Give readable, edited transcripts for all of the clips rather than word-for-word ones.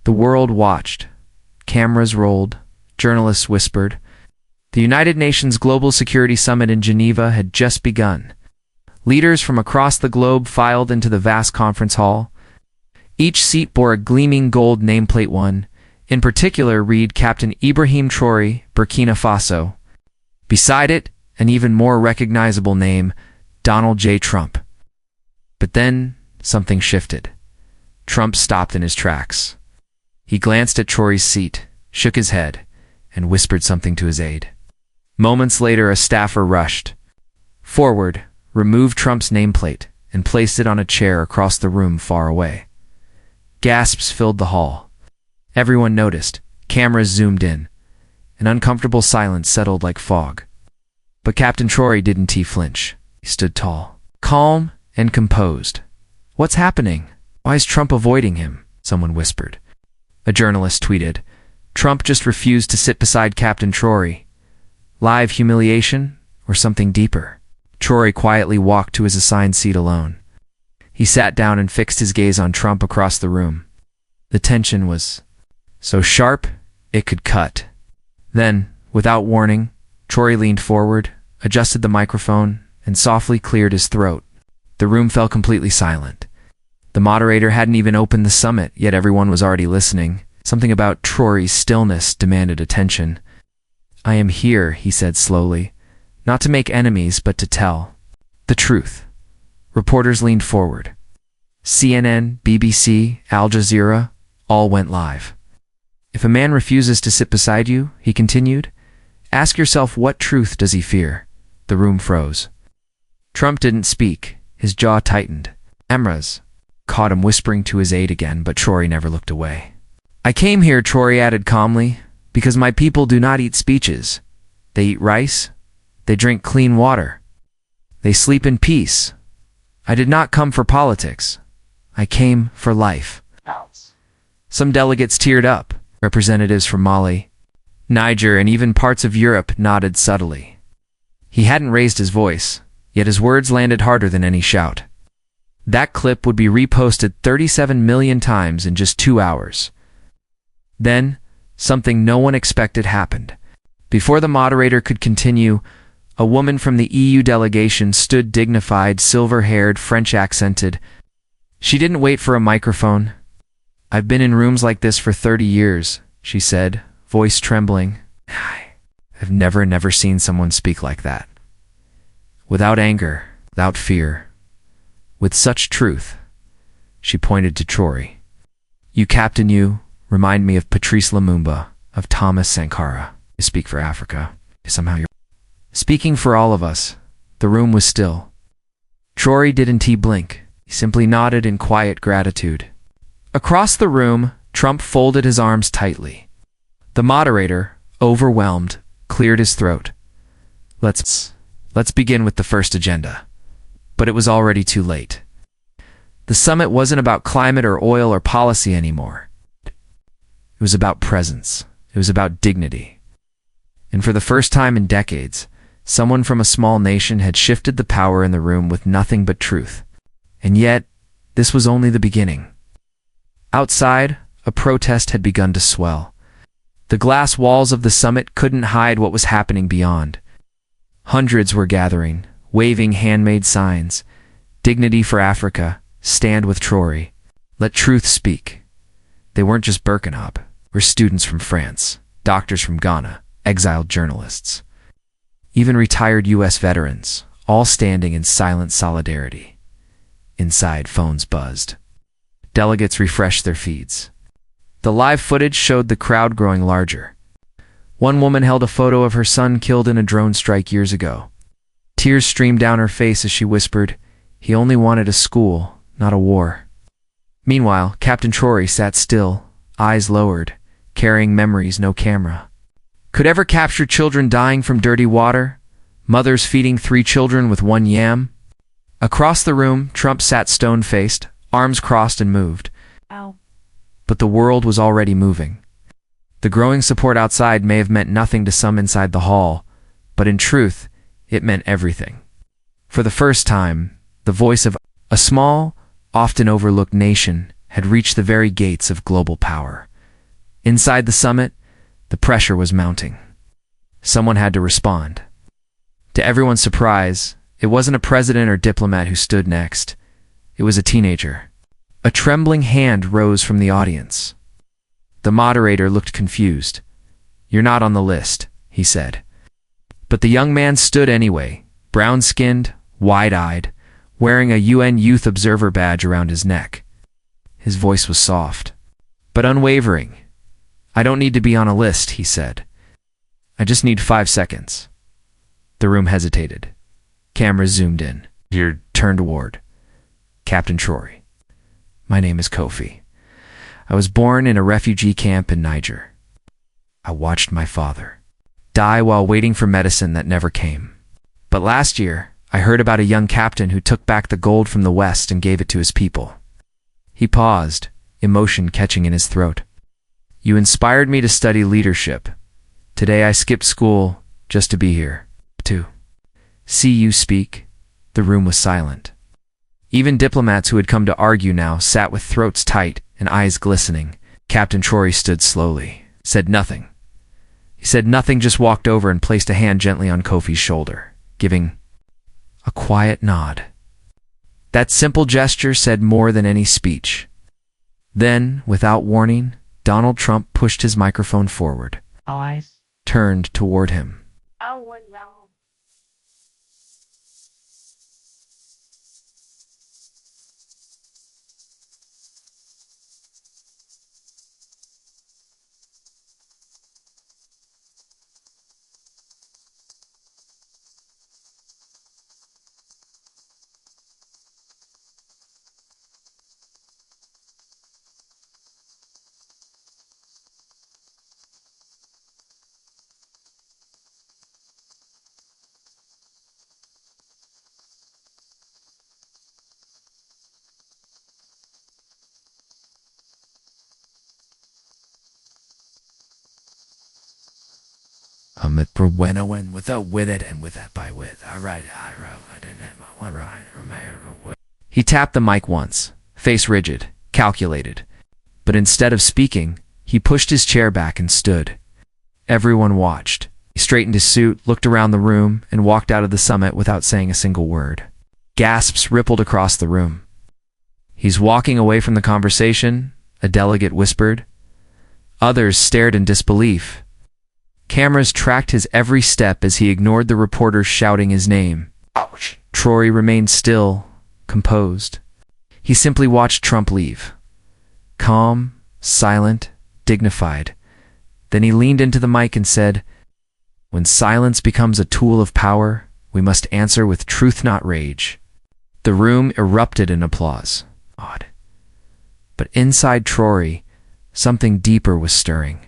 The world watched. Cameras rolled. Journalists whispered. The United Nations Global Security Summit in Geneva had just begun. Leaders from across the globe filed into the vast conference hall. Each seat bore a gleaming gold nameplate. One, in particular, read Captain Ibrahim Traoré, Burkina Faso. Beside it, an even more recognizable name, Donald J. Trump. But then, something shifted. Trump stopped in his tracks. He glanced at Traoré's seat, shook his head, and whispered something to his aide. Moments later, a staffer rushed forward, removed Trump's nameplate, and placed it on a chair across the room far away. Gasps filled the hall. Everyone noticed. Cameras zoomed in. An uncomfortable silence settled like fog. But Captain Traoré didn't flinch. He stood tall, calm and composed. "What's happening? Why is Trump avoiding him?" someone whispered. A journalist tweeted, "Trump just refused to sit beside Captain Traoré. Live humiliation or something deeper?" Traoré quietly walked to his assigned seat alone. He sat down and fixed his gaze on Trump across the room. The tension was so sharp it could cut. Then, without warning, Traoré leaned forward, adjusted the microphone, and softly cleared his throat. The room fell completely silent. The moderator hadn't even opened the summit, yet everyone was already listening. Something about Traoré's stillness demanded attention. "I am here," he said slowly, "not to make enemies, but to tell the truth." Reporters leaned forward. CNN, BBC, Al Jazeera, all went live. "If a man refuses to sit beside you," he continued, "ask yourself, what truth does he fear?" The room froze. Trump didn't speak. His jaw tightened. Cameras caught him whispering to his aide again, but Traoré never looked away. "I came here," Traoré added calmly, "because my people do not eat speeches. They eat rice. They drink clean water. They sleep in peace. I did not come for politics. I came for life." Some delegates teared up. Representatives from Mali, Niger, and even parts of Europe nodded subtly. He hadn't raised his voice, yet his words landed harder than any shout. That clip would be reposted 37 million times in just 2 hours. Then, something no one expected happened. Before the moderator could continue, a woman from the EU delegation stood dignified, silver-haired, French-accented. She didn't wait for a microphone. "I've been in rooms like this for 30 years, she said, voice trembling. "I've never seen someone speak like that. Without anger, without fear, with such truth." She pointed to Traoré. "You, Captain, you remind me of Patrice Lumumba, of Thomassankara. You speak for Africa. Somehow you're speaking for all of us." The room was still. Traoré didn't blink. He simply nodded in quiet gratitude. Across the room, Trump folded his arms tightly. The moderator, overwhelmed, cleared his throat. Let's begin with the first agenda." But it was already too late. The summit wasn't about climate or oil or policy anymore. It was about presence. It was about dignity. And for the first time in decades, someone from a small nation had shifted the power in the room with nothing but truth. And yet, this was only the beginning. Outside, a protest had begun to swell. The glass walls of the summit couldn't hide what was happening beyond. Hundreds were gathering, waving handmade signs. "Dignity for Africa. Stand with Traoré. Let truth speak." They weren't just Burkinafaso. Were students from France, doctors from Ghana, exiled journalists. Even retired U.S. veterans, all standing in silent solidarity. Inside, phones buzzed. Delegates refreshed their feeds. The live footage showed the crowd growing larger. One woman held a photo of her son killed in a drone strike years ago. Tears streamed down her face as she whispered, "He only wanted a school, not a war." Meanwhile, Captain Traoré sat still, eyes lowered, carrying memories no camera could ever capture: children dying from dirty water, mothers feeding 3 children with 1 yam. Across the room, Trump sat stone-faced, arms crossed and moved. Ow. But the world was already moving. The growing support outside may have meant nothing to some inside the hall, but in truth, it meant everything. For the first time, the voice of a small, often overlooked nation had reached the very gates of global power. Inside the summit, the pressure was mounting. Someone had to respond. To everyone's surprise, it wasn't a president or diplomat who stood next. It was a teenager. A trembling hand rose from the audience. The moderator looked confused. "You're not on the list," he said. But the young man stood anyway, brown-skinned, wide-eyed, wearing a UN Youth Observer badge around his neck. His voice was soft, but unwavering. "I don't need to be on a list," he said. "I just need 5 seconds." The room hesitated. Cameras zoomed in. He turned toward Captain Traoré. "My name is Kofi. I was born in a refugee camp in Niger. I watched my father die while waiting for medicine that never came. But last year, I heard about a young captain who took back the gold from the West and gave it to his people." He paused, emotion catching in his throat. "You inspired me to study leadership. Today I skipped school just to be here. To see you speak." The room was silent. Even diplomats who had come to argue now sat with throats tight and eyes glistening. Captain Traoré stood slowly, said nothing. He said nothing, just walked over and placed a hand gently on Kofi's shoulder, giving a quiet nod. That simple gesture said more than any speech. Then, without warning, Donald Trump pushed his microphone forward, turned toward him. He tapped the mic once, face rigid, calculated. But instead of speaking, he pushed his chair back and stood. Everyone watched. He straightened his suit, looked around the room, and walked out of the summit without saying a single word. Gasps rippled across the room. "He's walking away from the conversation," a delegate whispered. Others stared in disbelief. Cameras tracked his every step as he ignored the reporters shouting his name. Traoré remained still, composed. He simply watched Trump leave. Calm, silent, dignified. Then he leaned into the mic and said, "When silence becomes a tool of power, we must answer with truth, not rage." The room erupted in applause. Odd. But inside Traoré, something deeper was stirring.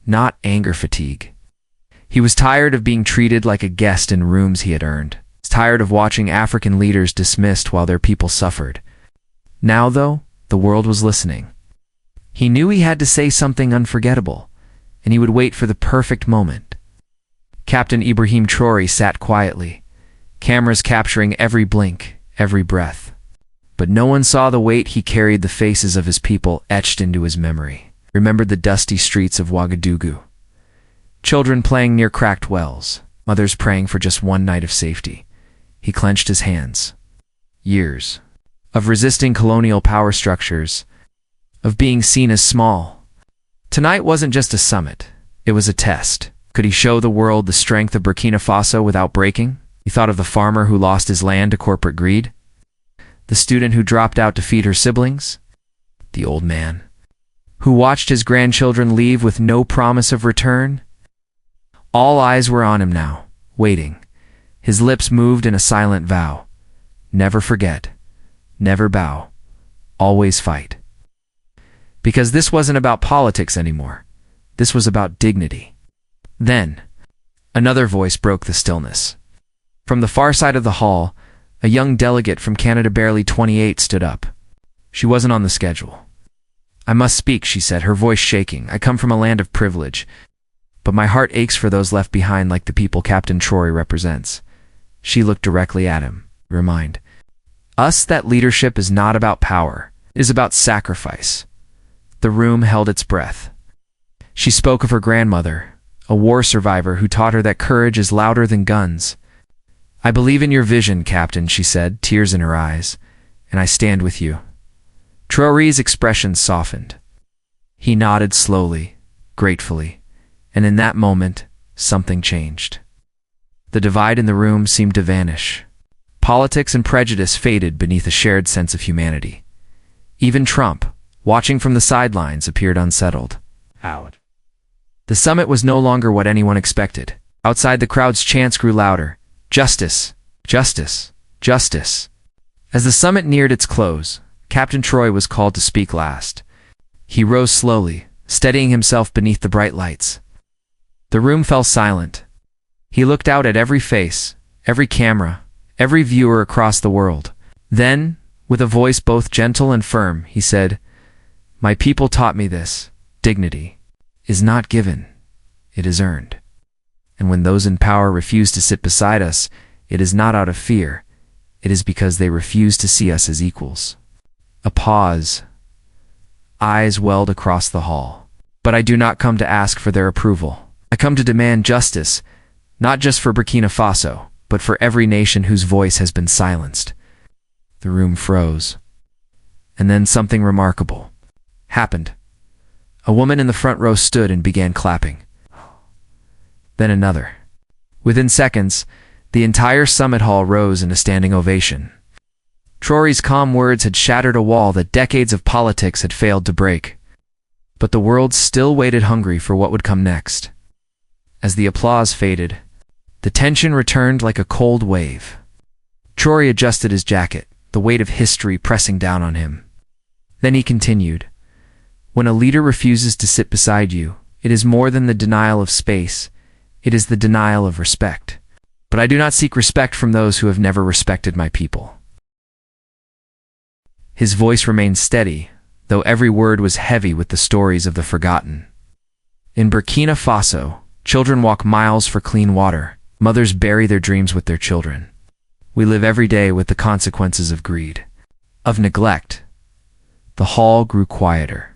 Not anger fatigue. He was tired of being treated like a guest in rooms he had earned. He was tired of watching African leaders dismissed while their people suffered. Now, though, the world was listening. He knew he had to say something unforgettable, and he would wait for the perfect moment. Captain Ibrahim Traoré sat quietly, cameras capturing every blink, every breath. But no one saw the weight he carried, the faces of his people etched into his memory. Remembered the dusty streets of Ouagadougou. Children playing near cracked wells, mothers praying for just one night of safety. He clenched his hands. Years of resisting colonial power structures, of being seen as small. Tonight wasn't just a summit, it was a test. Could he show the world the strength of Burkina-Faso without breaking? He thought of the farmer who lost his land to corporate greed, the student who dropped out to feed her siblings, the old man who watched his grandchildren leave with no promise of return. All eyes were on him now, waiting. His lips moved in a silent vow. Never forget, never bow, always fight. Because this wasn't about politics anymore. This was about dignity. Then, another voice broke the stillness. From the far side of the hall, a young delegate from Canada, barely 28, stood up. She wasn't on the schedule. "I must speak," she said, her voice shaking. "I come from a land of privilege, but my heart aches for those left behind, like the people Captain Traoré represents." She looked directly at him. "Remind us that leadership is not about power, it is about sacrifice." The room held its breath. She spoke of her grandmother, a war survivor who taught her that courage is louder than guns. "I believe in your vision, Captain," she said, tears in her eyes, "and I stand with you." Traoré's expression softened. He nodded slowly, gratefully, and in that moment, something changed. The divide in the room seemed to vanish. Politics and prejudice faded beneath a shared sense of humanity. Even Trump, watching from the sidelines, appeared unsettled. Out. The summit was no longer what anyone expected. Outside, the crowd's chants grew louder. Justice! Justice! Justice! As the summit neared its close, Captain Traoré was called to speak last. He rose slowly, steadying himself beneath the bright lights. The room fell silent. He looked out at every face, every camera, every viewer across the world. Then, with a voice both gentle and firm, he said, "My people taught me this. Dignity is not given, it is earned. And when those in power refuse to sit beside us, it is not out of fear, it is because they refuse to see us as equals." A pause. Eyes welled across the hall. "But I do not come to ask for their approval. I come to demand justice, not just for Burkina Faso, but for every nation whose voice has been silenced." The room froze. And then something remarkable happened. A woman in the front row stood and began clapping. Then another. Within seconds, the entire summit hall rose in a standing ovation. Traoré's calm words had shattered a wall that decades of politics had failed to break. But the world still waited hungry for what would come next. As the applause faded, the tension returned like a cold wave. Traoré adjusted his jacket, the weight of history pressing down on him. Then he continued, "When a leader refuses to sit beside you, it is more than the denial of space, it is the denial of respect. But I do not seek respect from those who have never respected my people." His voice remained steady, though every word was heavy with the stories of the forgotten. In Burkina Faso, children walk miles for clean water. Mothers bury their dreams with their children. We live every day with the consequences of greed, of neglect. The hall grew quieter.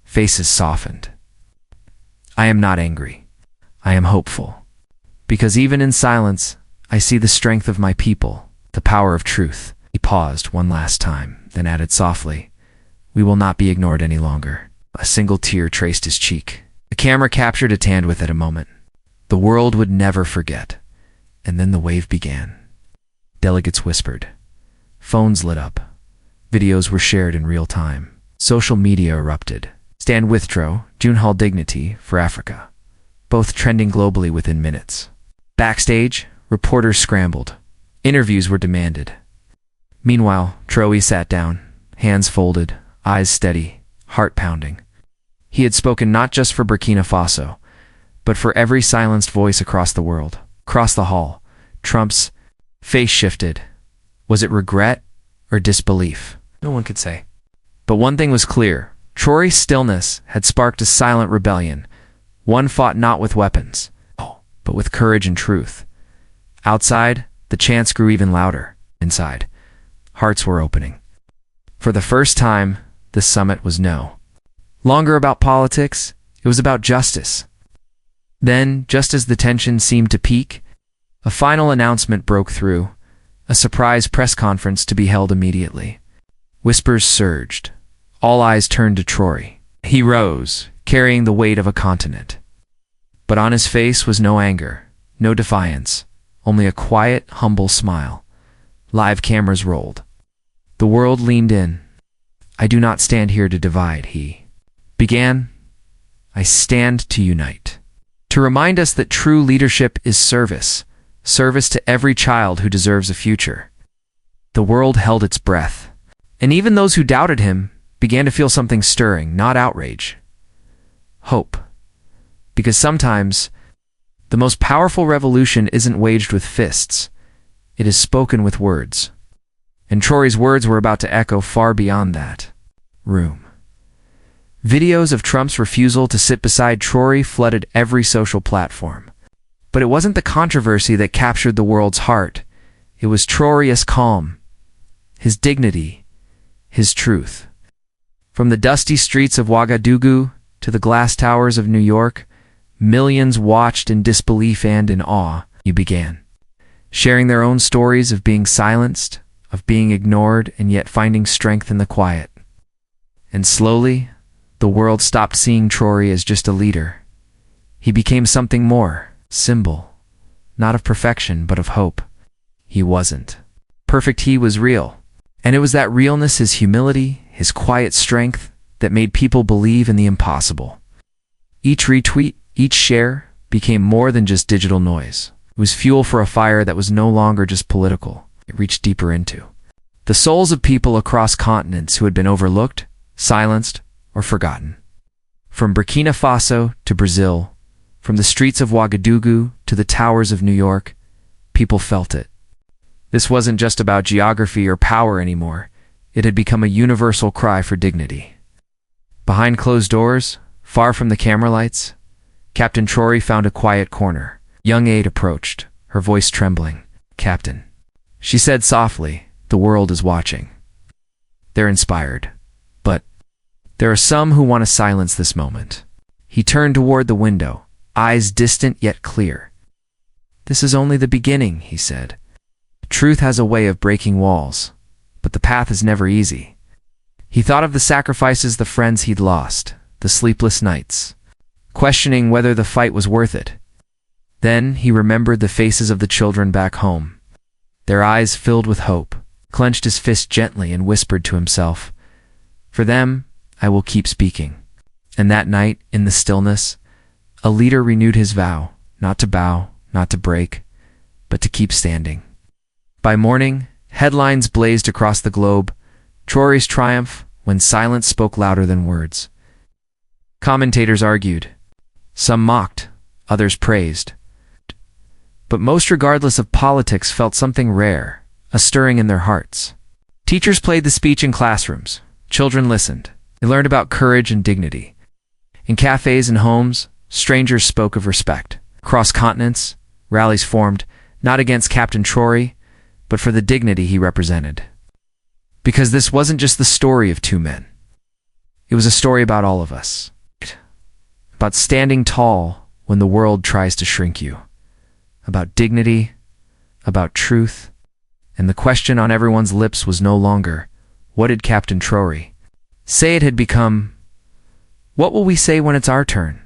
Faces softened. I am not angry. I am hopeful. Because even in silence, I see the strength of my people, the power of truth. He paused one last time, then added softly, "We will not be ignored any longer." A single tear traced his cheek. The camera captured it and with it a moment. The world would never forget. And then the wave began. Delegates whispered. Phones lit up. Videos were shared in real time. Social media erupted. Stand with Tro, June Hall Dignity for Africa. Both trending globally within minutes. Backstage, reporters scrambled. Interviews were demanded. Meanwhile, Traoré sat down, hands folded, eyes steady, heart pounding. He had spoken not just for Burkina Faso, but for every silenced voice across the world. Across the hall, Trump's face shifted. Was it regret or disbelief? No one could say. But one thing was clear. Traoré's stillness had sparked a silent rebellion. One fought not with weapons, but with courage and truth. Outside, the chants grew even louder. Inside, hearts were opening. For the first time, the summit was no longer about politics, it was about justice. Then, just as the tension seemed to peak, a final announcement broke through, a surprise press conference to be held immediately. Whispers surged. All eyes turned to Traoré. He rose, carrying the weight of a continent. But on his face was no anger, no defiance, only a quiet, humble smile. Live cameras rolled. The world leaned in. "I do not stand here to divide," he began. "I stand to unite. To remind us that true leadership is service, service to every child who deserves a future." The world held its breath, and even those who doubted him began to feel something stirring, not outrage. Hope. Because sometimes, the most powerful revolution isn't waged with fists, it is spoken with words. And Traoré's words were about to echo far beyond that room. Videos of Trump's refusal to sit beside Traoré flooded every social platform. But it wasn't the controversy that captured the world's heart. It was Traoré's calm, his dignity, his truth. From the dusty streets of Ouagadougou to the glass towers of New York, millions watched in disbelief and in awe. You began, sharing their own stories of being silenced, of being ignored, and yet finding strength in the quiet. And slowly, the world stopped seeing Traoré as just a leader. He became something more, symbol, not of perfection, but of hope. He wasn't perfect, he was real. And it was that realness, his humility, his quiet strength, that made people believe in the impossible. Each retweet, each share, became more than just digital noise. It was fuel for a fire that was no longer just political. It reached deeper into the souls of people across continents who had been overlooked, silenced, or forgotten. From Burkinafaso to Brazil, from the streets of Ouagadougou to the towers of New York, people felt it. This wasn't just about geography or power anymore. It had become a universal cry for dignity. Behind closed doors, far from the camera lights, Captain Traoré found a quiet corner. Young Aide approached, her voice trembling. "Captain," she said softly, "the world is watching. They're inspired. But there are some who want to silence this moment." He turned toward the window, eyes distant yet clear. "This is only the beginning," he said. "Truth has a way of breaking walls, but the path is never easy." He thought of the sacrifices, the friends he'd lost, the sleepless nights, questioning whether the fight was worth it. Then he remembered the faces of the children back home. Their eyes filled with hope, clenched his fist gently and whispered to himself, "For them, I will keep speaking." And that night, in the stillness, a leader renewed his vow, not to bow, not to break, but to keep standing. By morning, headlines blazed across the globe. Traoré's triumph, when silence spoke louder than words. Commentators argued. Some mocked, others praised. But most, regardless of politics, felt something rare, a stirring in their hearts. Teachers played the speech in classrooms. Children listened. They learned about courage and dignity. In cafes and homes, strangers spoke of respect. Across continents, rallies formed, not against Captain Traoré, but for the dignity he represented. Because this wasn't just the story of two men. It was a story about all of us. About standing tall when the world tries to shrink you. About dignity, about truth, and the question on everyone's lips was no longer, what did Captain Traoré say? It had become, what will we say when it's our turn?